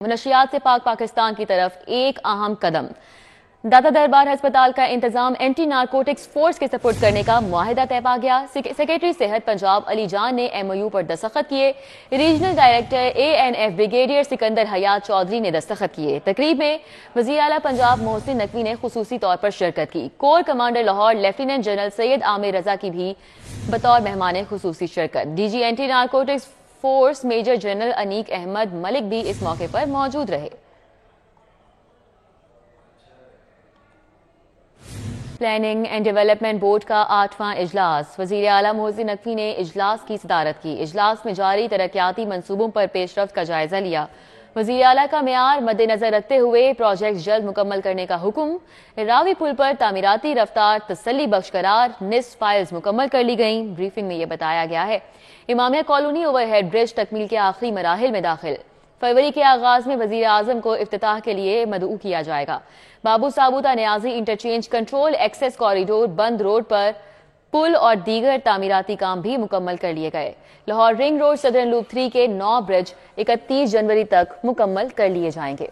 منشیات سے پاک پاکستان کی طرف ایک اہم قدم۔ داتا دربار ہسپتال کا انتظام اینٹی نارکوٹکس فورس کے سپورٹ کرنے کا معاہدہ طے پا گیا۔ سیکریٹری صحت پنجاب علی جان نے ایم او یو پر دستخط کیے۔ Regional director A N F brigadier Sikandar Hayat Chaudhry نے دستخط کیے۔ تقریب میں وزیر اعلیٰ پنجاب محسن نقوی نے خصوصی طور پر شرکت کی۔ Corps commander Lahore lieutenant general Syed Amir Raza کی بھی بطور مہمان خصوصی شرکت۔ D G anti narcotics force major general Aneeq Ahmed ملک بھی اس موقع پر موجود رہے۔ پلاننگ اینڈ ڈیولپمنٹ بورڈ کا 8واں اجلاس۔ وزیر اعلیٰ محسن نقوی نے اجلاس کی صدارت کی۔ اجلاس میں جاری ترقیاتی منصوبوں پر پیش رفت کا جائزہ لیا۔ وزیر اعلیٰ کا معیار مد نظر رکھتے ہوئے پروجیکٹ جلد مکمل کرنے کا حکم۔ راوی پل پر تعمیراتی رفتار تسلی بخش قرار، نصف فائلز مکمل کر لی گئیں۔ بریفنگ میں یہ بتایا گیا ہے۔ امامیہ کالونی اوور ہیڈ برج تکمیل کے آخری مراحل میں داخل۔ فروری کے آغاز میں وزیر اعظم کو افتتاح کے لیے مدعو کیا جائے گا۔ بابو سابوتا نیازی انٹرچینج کنٹرول ایکسس کوریڈور بند روڈ پر پل اور دیگر تعمیراتی کام بھی مکمل کر لیے گئے۔ لاہور رنگ روڈ صدرن لوپ 3 کے 9 برج 31 جنوری تک مکمل کر لیے جائیں گے۔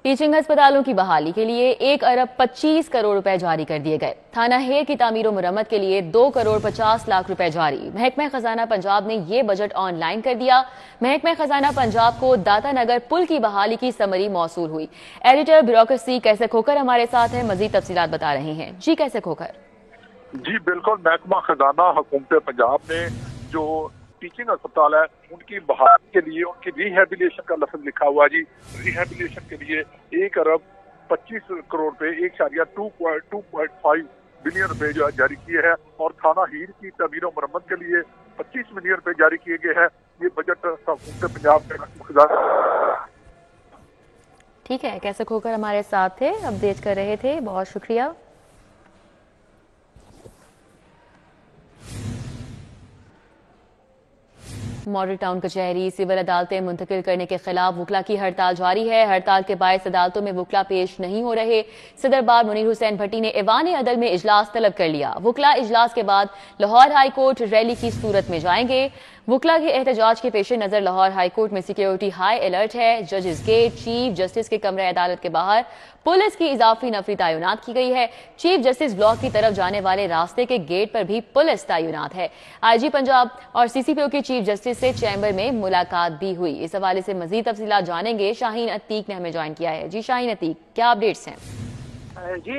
ٹیچنگ ہسپتالوں کی بحالی کے لیے 1 ارب 25 کروڑ روپے جاری کر دیے گئے۔ تھانہ ہیر کی تعمیر و مرمت کے لیے 2 کروڑ 50 لاکھ روپے جاری۔ محکمہ خزانہ پنجاب نے یہ بجٹ آن لائن کر دیا۔ محکمہ خزانہ پنجاب کو داتا نگر پل کی بحالی کی سمری موصول ہوئی۔ ایڈیٹر بیوروکریسی کیسے کھوکر ہمارے ساتھ ہیں، مزید تفصیلات بتا رہے ہیں۔ جی کیسے کھوکر؟ جی بالکل، محکمہ خزانہ حکومت پنجاب نے جو ٹیچنگ اسپتال ہے ان کی بحالی کے لیے ان کی ریہیبلیشن کا لفظ لکھا ہوا جی، ریہیبلیشن کے لیے 1 ارب 25 کروڑ روپے 1.2.5 بلین روپے جو جاری کیے ہیں، اور تھانہ ہیر کی تعمیر و مرمت کے لیے 25 ملین روپے جاری کیے گئے ہیں۔ یہ بجٹ حکومت پنجاب کے خزانہ۔ ٹھیک ہے، کیسے کھوکر ہمارے ساتھ تھے، اپڈیٹ کر رہے تھے، بہت شکریہ۔ ماڈل ٹاؤن کچہری سول عدالتیں منتقل کرنے کے خلاف وکلا کی ہڑتال جاری ہے۔ ہڑتال کے باعث عدالتوں میں وکلا پیش نہیں ہو رہے۔ صدر بار منیر حسین بھٹی نے ایوان عدل میں اجلاس طلب کر لیا۔ وکلا اجلاس کے بعد لاہور ہائی کورٹ ریلی کی صورت میں جائیں گے۔ وکلا کے احتجاج کے پیش نظر لاہور ہائی کورٹ میں سیکیورٹی ہائی الرٹ ہے۔ ججز گیٹ، چیف جسٹس کے کمرہ عدالت کے باہر پولیس کی اضافی نفری تعینات کی گئی ہے۔ چیف جسٹس بلاک کی طرف جانے والے راستے کے گیٹ پر بھی پولیس تعینات ہے۔ آئی جی پنجاب اور سی سی پی او کی چیف جسٹس سے چیمبر میں ملاقات بھی ہوئی۔ اس حوالے سے مزید تفصیلات جانیں گے۔ شاہین عتیق نے ہمیں جوائن کیا ہے۔ جی شاہین عتیق، کیا اپڈیٹس ہیں؟ جی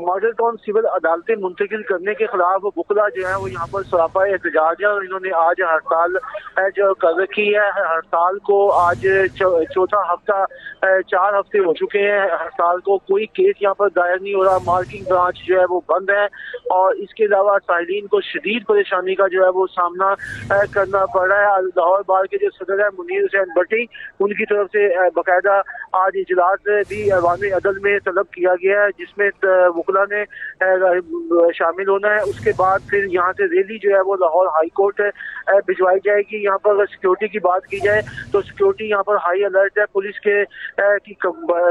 ماڈل ٹاؤن سول عدالتیں منتقل کرنے کے خلاف وکلا جو ہے وہ یہاں پر سراپا احتجاج ہے، اور انہوں نے آج ہڑتال جو کر رکھی ہے۔ ہڑتال کو آج چوتھا ہفتہ 4 ہفتے ہو چکے ہیں ہڑتال کو۔ کوئی کیس یہاں پر دائر نہیں ہو رہا۔ مارکنگ برانچ جو ہے وہ بند ہے، اور اس کے علاوہ سائلین کو شدید پریشانی کا جو ہے وہ سامنا کرنا پڑ رہا ہے۔ لاہور بار کے جو صدر ہے منیر حسین بھٹی، ان کی طرف سے باقاعدہ آج اجلاس بھی ایوان عدل میں طلب کیا گیا ہے، جس میں وکلا نے شامل ہونا ہے۔ اس کے بعد پھر یہاں سے ریلی جو ہے وہ لاہور ہائی کورٹ بھجوائی جائے گی۔ یہاں پر اگر سیکیورٹی کی بات کی جائے تو سیکیورٹی یہاں پر ہائی الرٹ ہے۔ پولیس کے کی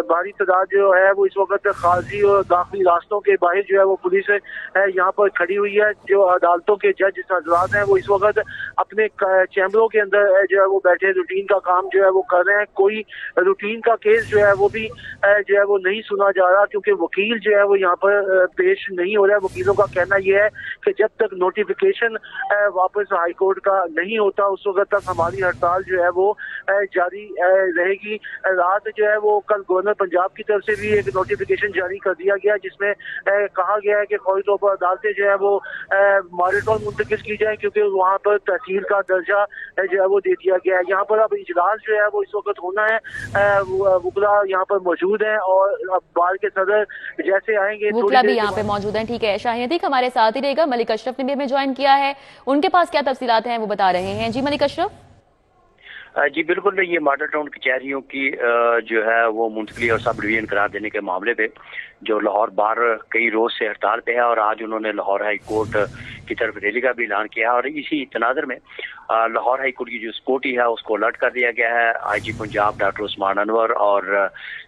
بھاری تعداد جو ہے وہ اس وقت خارجی اور داخلی راستوں کے باہر جو ہے وہ پولیس یہاں پر کھڑی ہوئی ہے۔ جو عدالتوں کے جج حضرات ہیں وہ اس وقت اپنے چیمبروں کے اندر جو ہے وہ بیٹھے روٹین کا کام جو ہے وہ کر رہے ہیں۔ کوئی روٹین کا کیس جو ہے وہ بھی جو ہے وہ نہیں سنا جا رہا، کیونکہ وکیل جو ہے وہ یہاں پر پیش نہیں ہو رہا ہے۔ وکیلوں کا کہنا یہ ہے کہ جب تک نوٹیفیکیشن واپس ہائی کورٹ کا نہیں ہوتا اس وقت تک ہماری ہڑتال جو ہے وہ جاری رہے گی۔ رات جو ہے وہ کل گورنر پنجاب کی طرف سے بھی ایک نوٹیفیکیشن جاری کر دیا گیا، جس میں کہا گیا ہے کہ فوری طور پر عدالتیں جو ہے وہ ماڈل ٹاؤن منتقل کی جائیں، کیونکہ وہاں پر تحصیل کا درجہ جو ہے وہ دے دیا گیا ہے۔ یہاں پر اب اجلاس جو ہے وہ اس وقت ہونا ہے۔ وکلا یہاں پر موجود ہیں، اور اب بار کے صدر جیسے آئیں گے وکلا بھی یہاں پہ موجود ہیں۔ ٹھیک ہے، شاہین عتیق ہمارے ساتھ ہی رہے گا۔ ملک اشرف نے بھی ہمیں جوائن کیا ہے، ان کے پاس کیا تفصیلات ہیں وہ بتا رہے ہیں۔ جی ملک اشرف۔ جی بالکل، یہ ماڈل ٹاؤن کچہریوں کی جو ہے وہ منتقلی اور سب ڈویژن قرار دینے کے معاملے پہ جو لاہور بار کئی روز سے ہڑتال پہ ہے، اور آج انہوں نے لاہور ہائی کورٹ کی طرف ریلی کا بھی اعلان کیا ہے، اور اسی تناظر میں لاہور ہائی کورٹ کی جو سیکورٹی ہے اس کو الرٹ کر دیا گیا ہے۔ آئی جی پنجاب ڈاکٹر عثمان انور اور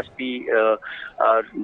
SP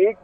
1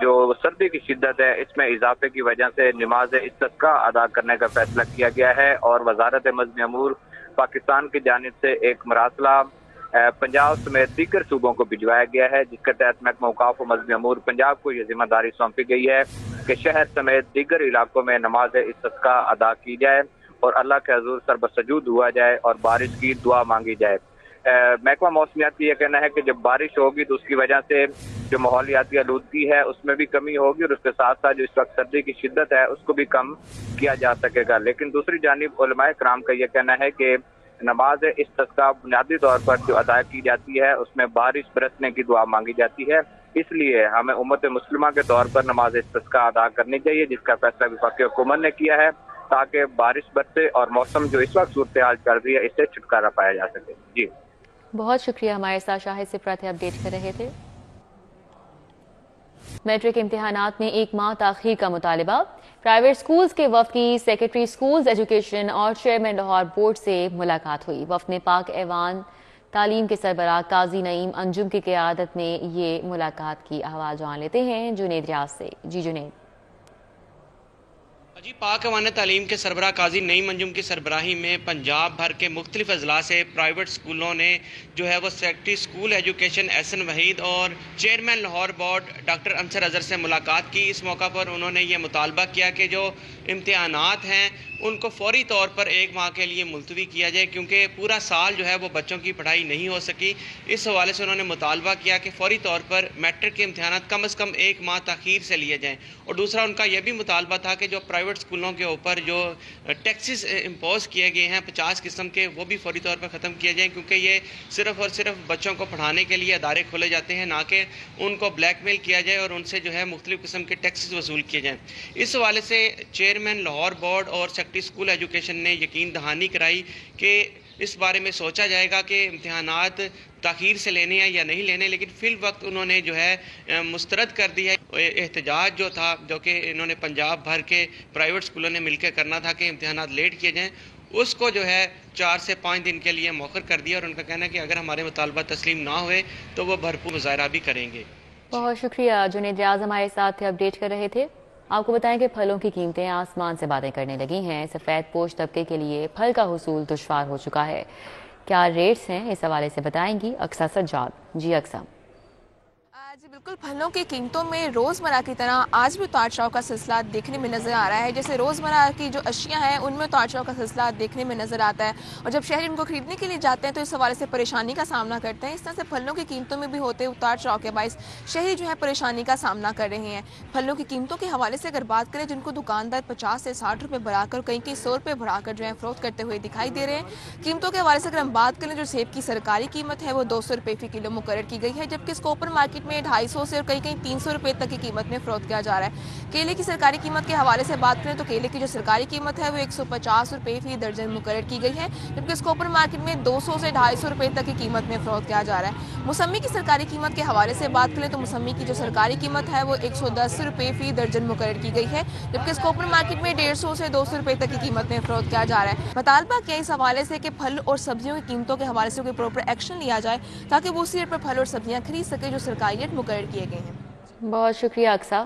جو سردی کی شدت ہے اس میں اضافے کی وجہ سے نماز استسقاء ادا کرنے کا فیصلہ کیا گیا ہے، اور وزارت مذہبی امور پاکستان کی جانب سے ایک مراسلہ پنجاب سمیت دیگر صوبوں کو بھجوایا گیا ہے، جس کے تحت محکمہ اوقاف و مذہبی امور پنجاب کو یہ ذمہ داری سونپی گئی ہے کہ شہر سمیت دیگر علاقوں میں نماز استسقاء ادا کی جائے اور اللہ کے حضور سر بسجود ہوا جائے اور بارش کی دعا مانگی جائے۔ محکمہ موسمیات کی یہ کہنا ہے کہ جب بارش ہوگی تو اس کی وجہ سے جو ماحولیاتی آلودگی ہے اس میں بھی کمی ہوگی، اور اس کے ساتھ ساتھ جو اس وقت سردی کی شدت ہے اس کو بھی کم کیا جا سکے گا۔ لیکن دوسری جانب علماء کرام کا یہ کہنا ہے کہ نماز استسقاء بنیادی طور پر جو ادا کی جاتی ہے اس میں بارش برسنے کی دعا مانگی جاتی ہے، اس لیے ہمیں امت مسلمہ کے طور پر نماز استسقاء ادا کرنی چاہیے، جس کا فیصلہ وفاقی حکومت نے کیا ہے تاکہ بارش برسے اور موسم جو اس وقت صورتحال چل رہی ہے اس سے چھٹکارا پایا جا سکے۔ جی بہت شکریہ، ہمارے ساتھ شاہد سپرت اپڈیٹ کر رہے تھے۔ میٹرک امتحانات میں 1 ماہ تاخیر کا مطالبہ، پرائیویٹ سکولز کے وفد کی سیکرٹری سکولز ایجوکیشن اور چیئرمین لاہور بورڈ سے ملاقات ہوئی۔ وفد نے پاک ایوان تعلیم کے سربراہ قاضی نعیم انجم کی قیادت میں یہ ملاقات کی۔ احوال جان لیتے ہیں جنید ریاض سے۔ جی جنید۔ جی پاک ایوان تعلیم کے سربراہ قاضی نعیم انجم کی سربراہی میں پنجاب بھر کے مختلف اضلاع سے پرائیویٹ سکولوں نے جو ہے وہ سیکرٹری سکول ایجوکیشن احسن وحید اور chairman Lahore board doctor Ansar Azhar سے ملاقات کی۔ اس موقع پر انہوں نے یہ مطالبہ کیا کہ جو امتحانات ہیں ان کو فوری طور پر 1 ماہ کے لیے ملتوی کیا جائے، کیونکہ پورا سال جو ہے وہ بچوں کی پڑھائی نہیں ہو سکی۔ اس حوالے سے انہوں نے مطالبہ کیا کہ فوری طور پر میٹرک کے امتحانات کم از کم 1 ماہ تاخیر سے لیے جائیں، اور دوسرا ان کا یہ بھی مطالبہ تھا کہ جو پرائیویٹ سکولوں کے اوپر جو ٹیکسز امپوز کیے گئے ہیں 50 قسم کے، وہ بھی فوری طور پر ختم کیے جائیں، کیونکہ یہ صرف اور صرف بچوں کو پڑھانے کے لیے ادارے کھولے جاتے ہیں، نہ کہ ان کو بلیک میل کیا جائے اور ان سے جو ہے مختلف قسم کے ٹیکسز وصول کیے جائیں۔ اس حوالے سے چیئرمین لاہور بورڈ اور سیکرٹری اسکول ایجوکیشن نے یقین دہانی کرائی کہ اس بارے میں سوچا جائے گا کہ امتحانات تاخیر سے لینے ہیں یا نہیں لینے، لیکن فی الوقت انہوں نے جو ہے مسترد کر دیا ہے احتجاج جو تھا، جو کہ انہوں نے پنجاب بھر کے پرائیویٹ سکولوں نے مل کے کرنا تھا کہ امتحانات لیٹ کیے جائیں، اس کو جو ہے 4 سے 5 دن کے لیے مؤخر کر دیا، اور ان کا کہنا ہے کہ اگر ہمارے مطالبہ تسلیم نہ ہوئے تو وہ بھرپور مظاہرہ بھی کریں گے۔ بہت شکریہ جنید ریاض ہمارے ساتھ اپڈیٹ کر رہے تھے۔ آپ کو بتائیں کہ پھلوں کی قیمتیں آسمان سے باتیں کرنے لگی ہیں۔ سفید پوش طبقے کے لیے پھل کا حصول دشوار ہو چکا ہے۔ کیا ریٹس ہیں، اس حوالے سے بتائیں گی اقصیٰ سجاد۔ جی اقصیٰ۔ جی بالکل، پھلوں کی قیمتوں میں روزمرہ کی طرح آج بھی اتار چڑھاؤ کا سلسلہ دیکھنے میں نظر آ رہا ہے۔ جیسے روزمرہ کی جو اشیاء ہیں ان میں اتار چڑھاؤ کا سلسلہ دیکھنے میں نظر آتا ہے، اور جب شہری ان کو خریدنے کے لیے جاتے ہیں تو اس حوالے سے پریشانی کا سامنا کرتے ہیں۔ اس طرح سے پھلوں کی قیمتوں میں بھی ہوتے اتار چڑھاؤ کے باعث شہری جو ہے پریشانی کا سامنا کر رہے ہیں۔ پھلوں کی قیمتوں کے حوالے سے اگر بات کریں، جن کو دکاندار 50 سے 60 روپے بڑھا کر کہیں 100 روپے بڑھا کر جو ہے فروخت کرتے ہوئے دکھائی دے رہے ہیں۔ قیمتوں کے حوالے سے اگر ہم بات کریں، جو سیب کی سرکاری قیمت ہے وہ 200 روپے فی کلو مقرر کی گئی ہے، جبکہ اس کو اوپن مارکیٹ میں 250 سے اور کہیں 300 روپے تک کی قیمت میں فروخت کیا جا رہا ہے۔ کیلے کی سرکاری قیمت کے حوالے سے بات کریں تو کیلے کی جو سرکاری قیمت ہے وہ 150 روپے فی درجن مقرر کی گئی ہے، جبکہ اس کو اوپن مارکیٹ میں 200 سے 250 روپے تک کی قیمت میں فروخت کیا جا رہا ہے۔ موسمی کی سرکاری قیمت کے حوالے سے بات کریں تو موسمی کی جو سرکاری قیمت ہے وہ 110 روپے فی درجن مقرر کی گئی ہے، جبکہ اس کو اوپن مارکیٹ میں 150 سے 200 روپے تک کی قیمت میں فروخت کیا جا رہا ہے۔ مطالبہ کیا اس حوالے سے کہ پھل اور سبزیوں کی قیمتوں کے حوالے سے کوئی پراپر ایکشن لیا جائے تاکہ وہ اسی ریٹ پر پھل اور سبزیاں خرید سکے جو سرکاری ریٹ مقرر کیے گئے ہیں۔ بہت شکریہ اقصیٰ۔